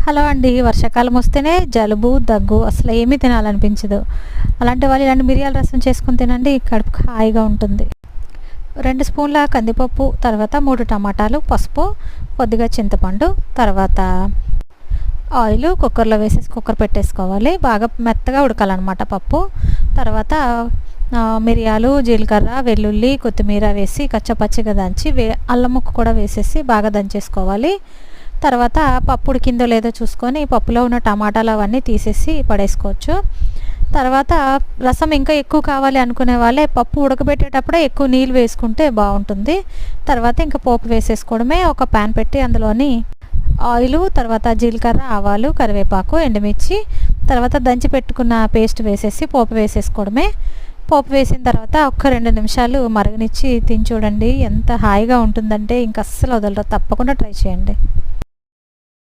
Hello అండి. వర్షాకాలం వస్తేనే జలుబు, దగ్గు అసలు ఏమీ తినాలనిపించదు. అలాంటి వాళ్ళు ఇలాంటి మిరియాల రసం చేసుకొని తినండి. కడుపుకి హాయిగా ఉంటుంది. 2 స్పూన్ల కందిపప్పు, తర్వాత 3 టమాటాలు, పసుపు, కొద్దిగా చింతపండు, తర్వాత ఆయిల్ కుక్కర్లో వేసేసి కుక్కర్ పెట్టేసుకోవాలి. బాగా మెత్తగా ఉడకాలన్నమాట పప్పు. తర్వాత మిరియాలు, జీలకర్ర, వెల్లుల్లి, కొత్తిమీర వేసి కచ్చపచ్చిగా దంచి అల్లం ముక్క కూడా వేసేసి బాగా దంచేసుకోవాలి. తర్వాత పప్పు ఉడికిందో లేదో చూసుకొని పప్పులో ఉన్న టమాటాలు అవన్నీ తీసేసి పడేసుకోవచ్చు. తర్వాత రసం ఇంకా ఎక్కువ కావాలి అనుకునే వాళ్ళే పప్పు ఉడకబెట్టేటప్పుడే ఎక్కువ నీళ్ళు వేసుకుంటే బాగుంటుంది. తర్వాత ఇంకా పోపు వేసేసుకోవడమే. ఒక ప్యాన్ పెట్టి అందులోని ఆయిలు, తర్వాత జీలకర్ర, ఆవాలు, కరివేపాకు, ఎండుమిర్చి, తర్వాత దంచి పెట్టుకున్న పేస్ట్ వేసేసి పోపు వేసేసుకోవడమే. పోపు వేసిన తర్వాత ఒక్క 2 నిమిషాలు మరగనిచ్చి తిని చూడండి. ఎంత హాయిగా ఉంటుందంటే ఇంక అస్సలు వదలరు. తప్పకుండా ట్రై చేయండి.